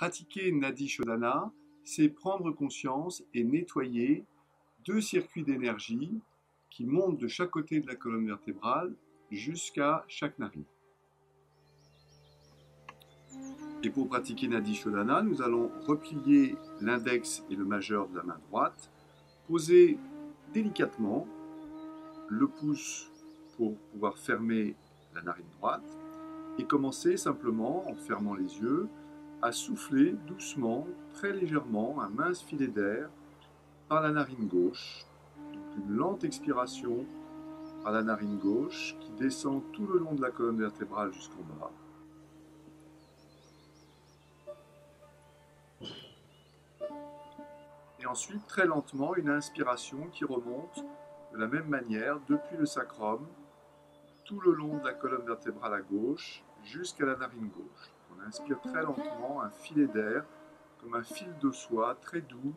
Pratiquer Nadi Shodhana, c'est prendre conscience et nettoyer deux circuits d'énergie qui montent de chaque côté de la colonne vertébrale jusqu'à chaque narine. Et pour pratiquer Nadi Shodhana, nous allons replier l'index et le majeur de la main droite, poser délicatement le pouce pour pouvoir fermer la narine droite et commencer simplement, en fermant les yeux, à souffler doucement, très légèrement, un mince filet d'air par la narine gauche. Donc une lente expiration par la narine gauche qui descend tout le long de la colonne vertébrale jusqu'en bas. Et ensuite, très lentement, une inspiration qui remonte de la même manière depuis le sacrum, tout le long de la colonne vertébrale à gauche, jusqu'à la narine gauche. On inspire très lentement un filet d'air, comme un fil de soie, très doux,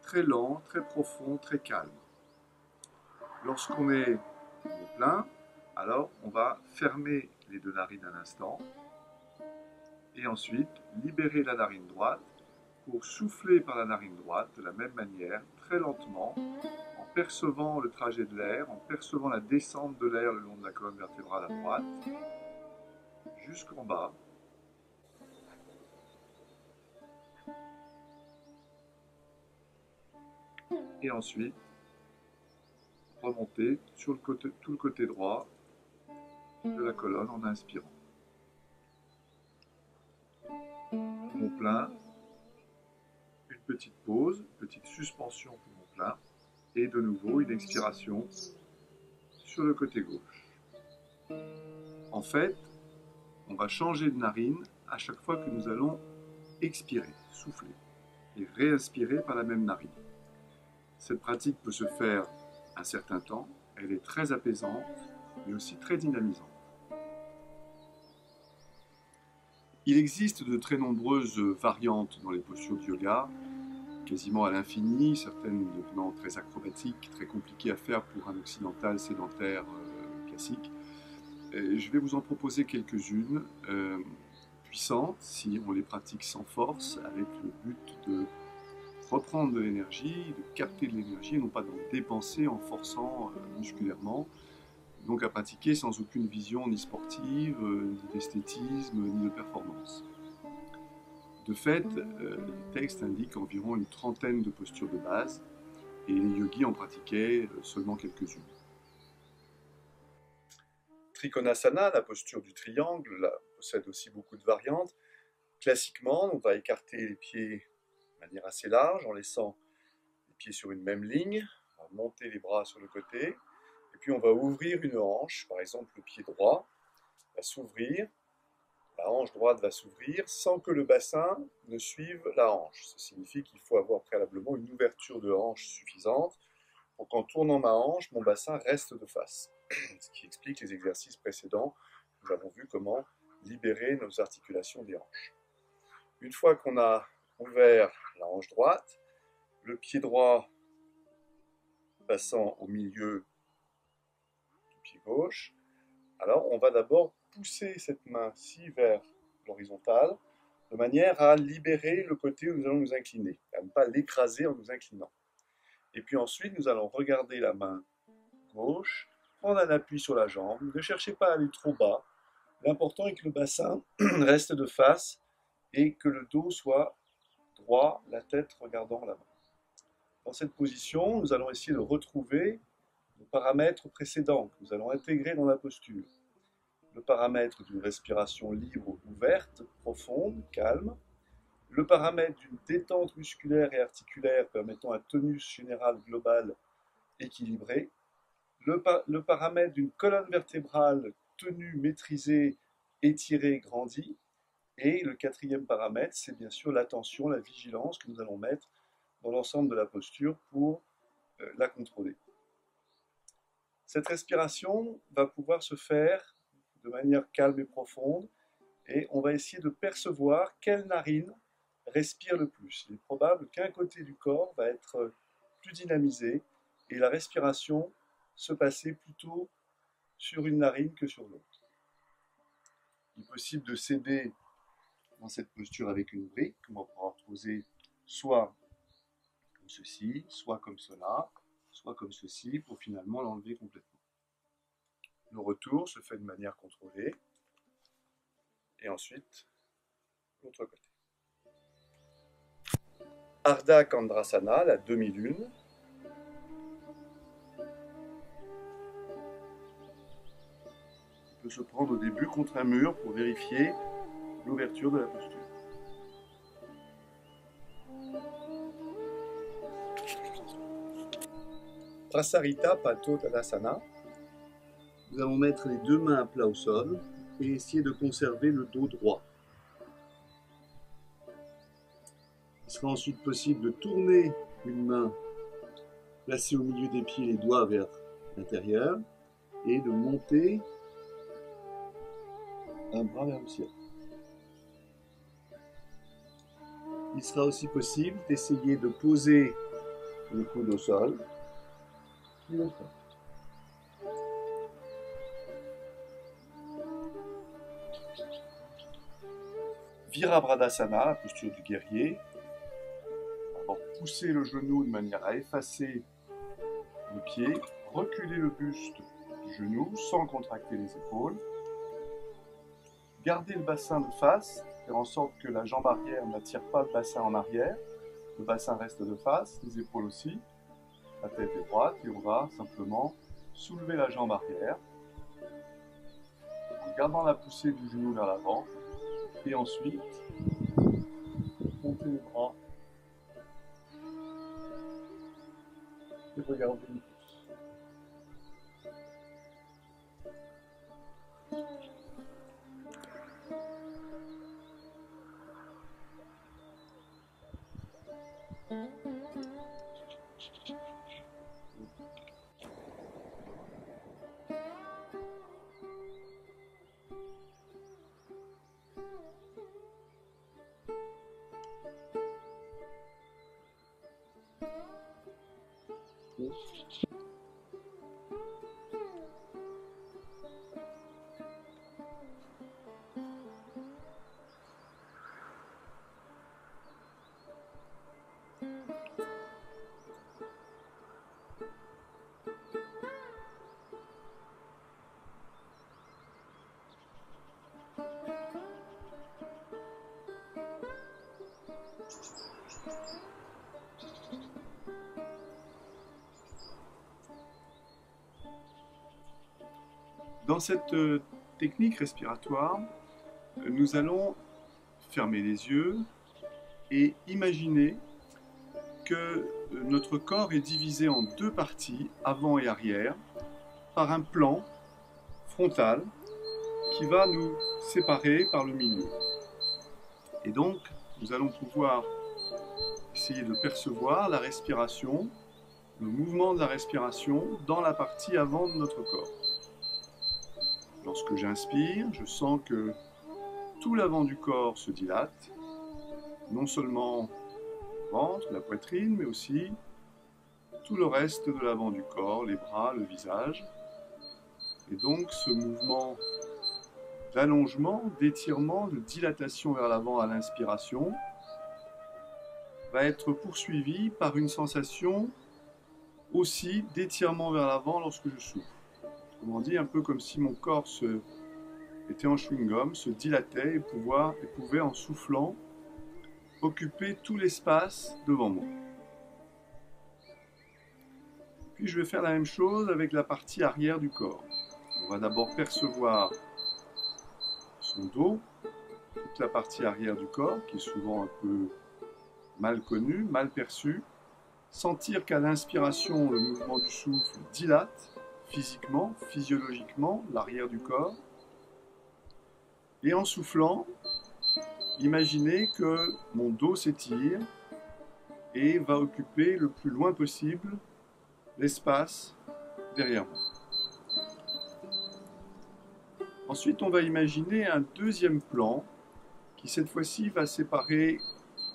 très lent, très profond, très calme. Lorsqu'on est au plein, alors on va fermer les deux narines un instant, et ensuite libérer la narine droite pour souffler par la narine droite de la même manière, très lentement, en percevant le trajet de l'air, en percevant la descente de l'air le long de la colonne vertébrale à droite, jusqu'en bas. Et ensuite, remonter sur tout le côté droit de la colonne en inspirant. Poumon plein, une petite pause, une petite suspension poumon plein, et de nouveau une expiration sur le côté gauche. En fait, on va changer de narine à chaque fois que nous allons expirer, souffler, et réinspirer par la même narine. Cette pratique peut se faire un certain temps, elle est très apaisante, mais aussi très dynamisante. Il existe de très nombreuses variantes dans les postures de yoga, quasiment à l'infini, certaines devenant très acrobatiques, très compliquées à faire pour un occidental sédentaire classique. Je vais vous en proposer quelques-unes puissantes, si on les pratique sans force, avec le but de reprendre de l'énergie, de capter de l'énergie, et non pas d'en dépenser en forçant musculairement. Donc à pratiquer sans aucune vision ni sportive, ni d'esthétisme, ni de performance. De fait, les textes indiquent environ une trentaine de postures de base, et les yogis en pratiquaient seulement quelques-unes. Trikonasana, la posture du triangle, possède aussi beaucoup de variantes. Classiquement, on va écarter les pieds de manière assez large, en laissant les pieds sur une même ligne, on va monter les bras sur le côté, et puis on va ouvrir une hanche, par exemple le pied droit va s'ouvrir, la hanche droite va s'ouvrir sans que le bassin ne suive la hanche. Ça signifie qu'il faut avoir préalablement une ouverture de hanche suffisante pour qu'en tournant ma hanche, mon bassin reste de face. Ce qui explique les exercices précédents. Nous avons vu comment libérer nos articulations des hanches. Une fois qu'on a ouvert la hanche droite, le pied droit passant au milieu du pied gauche, alors on va d'abord pousser cette main-ci vers l'horizontale, de manière à libérer le côté où nous allons nous incliner, à ne pas l'écraser en nous inclinant. Et puis ensuite, nous allons regarder la main gauche, prendre un appui sur la jambe, ne cherchez pas à aller trop bas. L'important est que le bassin reste de face et que le dos soit droit, la tête regardant la main. Dans cette position, nous allons essayer de retrouver le paramètre précédent que nous allons intégrer dans la posture. Le paramètre d'une respiration libre, ouverte, profonde, calme. Le paramètre d'une détente musculaire et articulaire permettant un tonus général global équilibré. Le paramètre d'une colonne vertébrale tenue, maîtrisée, étirée, grandie. Et le quatrième paramètre, c'est bien sûr l'attention, la vigilance que nous allons mettre dans l'ensemble de la posture pour la contrôler. Cette respiration va pouvoir se faire de manière calme et profonde, et on va essayer de percevoir quelle narine respire le plus. Il est probable qu'un côté du corps va être plus dynamisé, et la respiration se passer plutôt sur une narine que sur l'autre. Il est possible de céder dans cette posture avec une brique, on va pouvoir poser soit comme ceci, soit comme cela, soit comme ceci, pour finalement l'enlever complètement. Le retour se fait de manière contrôlée, et ensuite l'autre côté. Ardha Chandrasana, la demi-lune. On peut se prendre au début contre un mur pour vérifier l'ouverture de la posture. Prasarita Padottanasana. Nous allons mettre les deux mains à plat au sol et essayer de conserver le dos droit. Il sera ensuite possible de tourner une main, placer au milieu des pieds les doigts vers l'intérieur et de monter un bras vers le ciel. Il sera aussi possible d'essayer de poser le coude au sol. Virabhadrasana, la posture du guerrier. D'abord pousser le genou de manière à effacer le pied, reculer le buste du genou sans contracter les épaules. Garder le bassin de face, faire en sorte que la jambe arrière n'attire pas le bassin en arrière. Le bassin reste de face, les épaules aussi. La tête est droite et on va simplement soulever la jambe arrière en gardant la poussée du genou vers l'avant et ensuite monter les bras et regarder le pouce. Dans cette technique respiratoire, nous allons fermer les yeux et imaginer que notre corps est divisé en deux parties, avant et arrière, par un plan frontal qui va nous séparer par le milieu. Et donc, nous allons pouvoir essayer de percevoir la respiration, le mouvement de la respiration dans la partie avant de notre corps. Lorsque j'inspire, je sens que tout l'avant du corps se dilate, non seulement le ventre, la poitrine, mais aussi tout le reste de l'avant du corps, les bras, le visage. Et donc ce mouvement d'allongement, d'étirement, de dilatation vers l'avant à l'inspiration va être poursuivi par une sensation aussi d'étirement vers l'avant lorsque je souffle. Autrement dit, un peu comme si mon corps était en chewing-gum, se dilatait et pouvait, en soufflant, occuper tout l'espace devant moi. Puis je vais faire la même chose avec la partie arrière du corps. On va d'abord percevoir son dos, toute la partie arrière du corps, qui est souvent un peu mal connue, mal perçue. Sentir qu'à l'inspiration, le mouvement du souffle dilate physiquement, physiologiquement, l'arrière du corps. Et en soufflant, imaginez que mon dos s'étire et va occuper le plus loin possible l'espace derrière moi. Ensuite, on va imaginer un deuxième plan qui cette fois-ci va séparer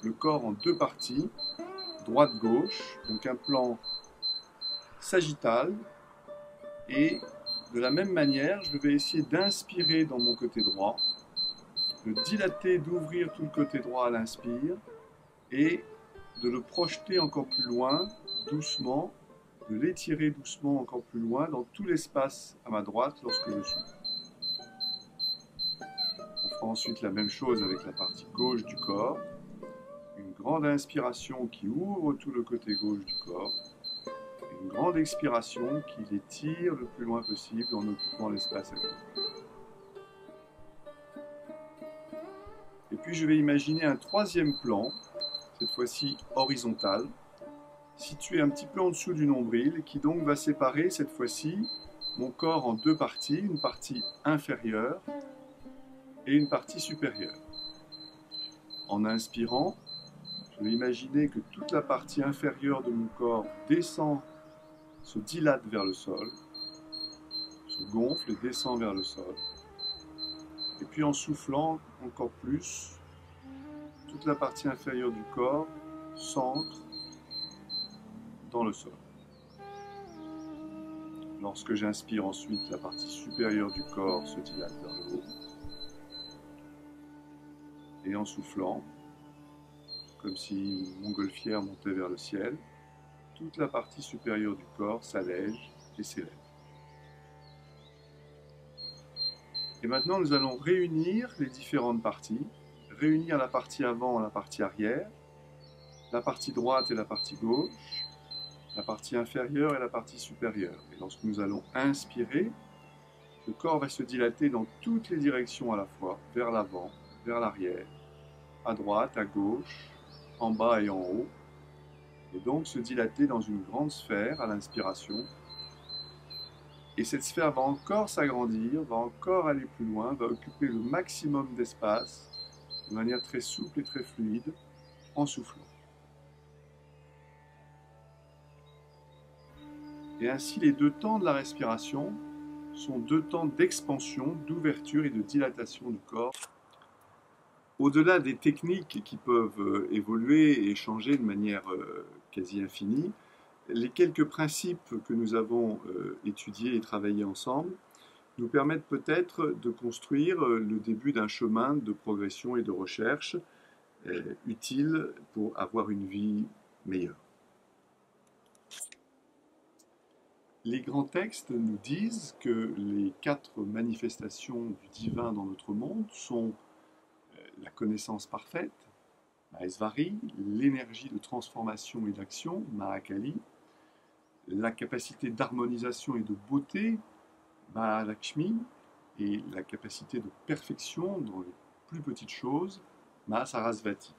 le corps en deux parties, droite-gauche, donc un plan sagittal. Et de la même manière, je vais essayer d'inspirer dans mon côté droit de dilater, d'ouvrir tout le côté droit à l'inspire et de le projeter encore plus loin, doucement, de l'étirer doucement encore plus loin dans tout l'espace à ma droite lorsque je souffle. On fera ensuite la même chose avec la partie gauche du corps. Une grande inspiration qui ouvre tout le côté gauche du corps. Une grande expiration qui l'étire le plus loin possible en occupant l'espace à gauche. Et puis je vais imaginer un troisième plan, cette fois-ci horizontal, situé un petit peu en dessous du nombril, qui donc va séparer cette fois-ci mon corps en deux parties, une partie inférieure et une partie supérieure. En inspirant, je vais imaginer que toute la partie inférieure de mon corps descend, se dilate vers le sol, se gonfle et descend vers le sol. Et puis en soufflant encore plus, toute la partie inférieure du corps s'ancre dans le sol. Lorsque j'inspire ensuite, la partie supérieure du corps se dilate vers le haut. Et en soufflant, comme si une montgolfière montait vers le ciel, toute la partie supérieure du corps s'allège et s'élève. Et maintenant, nous allons réunir les différentes parties, réunir la partie avant et la partie arrière, la partie droite et la partie gauche, la partie inférieure et la partie supérieure. Et lorsque nous allons inspirer, le corps va se dilater dans toutes les directions à la fois, vers l'avant, vers l'arrière, à droite, à gauche, en bas et en haut, et donc se dilater dans une grande sphère à l'inspiration. Et cette sphère va encore s'agrandir, va encore aller plus loin, va occuper le maximum d'espace, de manière très souple et très fluide, en soufflant. Et ainsi, les deux temps de la respiration sont deux temps d'expansion, d'ouverture et de dilatation du corps. Au-delà des techniques qui peuvent évoluer et changer de manière quasi infinie, les quelques principes que nous avons étudiés et travaillés ensemble nous permettent peut-être de construire le début d'un chemin de progression et de recherche utile pour avoir une vie meilleure. Les grands textes nous disent que les 4 manifestations du divin dans notre monde sont la connaissance parfaite, Mahesvari, l'énergie de transformation et d'action, Mahakali, la capacité d'harmonisation et de beauté, Mahalakshmi, et la capacité de perfection dans les plus petites choses, Mahasarasvati.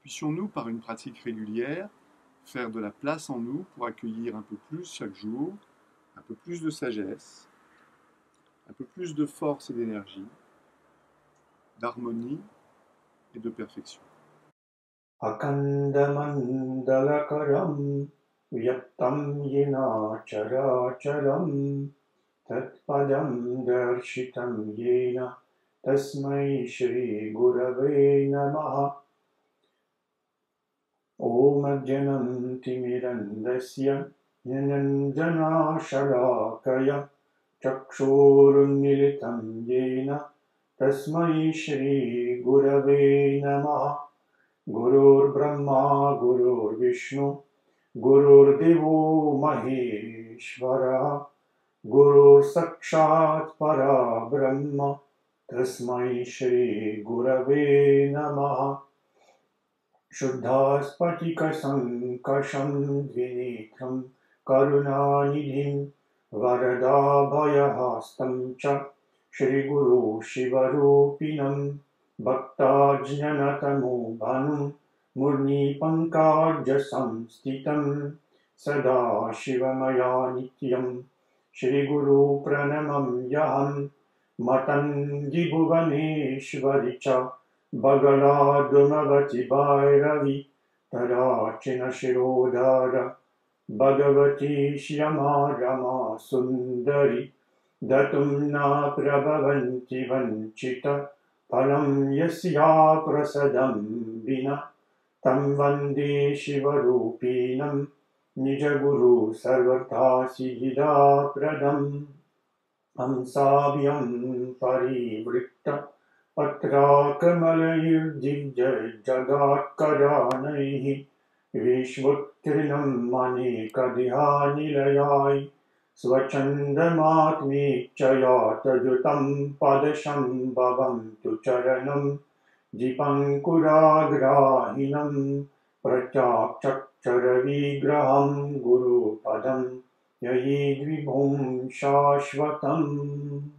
Puissions-nous, par une pratique régulière, faire de la place en nous pour accueillir un peu plus chaque jour, un peu plus de sagesse, un peu plus de force et d'énergie, d'harmonie et de perfection. Akandamandalakaram vyattam yena characharam tatpadam darshitam yena tasmai shri gurave namaha. Om ajnanam timirandasya nyananjana shalakaya chakshurunmilitam yena tasmai shri gurave namaha. Gurur Brahma, Gurur Vishnu, Gurur Devo Maheshvara, Gurur Sakshat Para Brahma, Tasmai Shri Gurave Namaha. Shuddhaspati Sankasham Dvinitram Karunanidhim Varadabhayahastam Cha Shri Guru Shivarupinam Bhaktajnanatamo Bhanum Murni Pankaj Samstitam Sada Shivamaya Nityam Shri Guru Pranamam Yaham Matangi Bhuvaneshwari Cha Bagaladumavati Bhairavi Tarachina Shirodhara Bhagavati Shyama Rama Sundari Datumna Prabhavanti Vanchita Palam Yasya Prasadam Vina Tam Vande Shivarupinam Nijaguru Sarvata Siddha Pradam Amsabhyam Parivritta पत्राकमलैर्दिव्यजगात्करानैः विश्वोत्तीर्णं मणिकदिहानिलयाय स्वच्छन्दमात्मीक्षया तजुतं पदशम्भवं तु चरणं दीपङ्कुराग्राहिणं प्रत्याक्षरविग्रहं गुरुपदं ययि विभुं शाश्वतम्।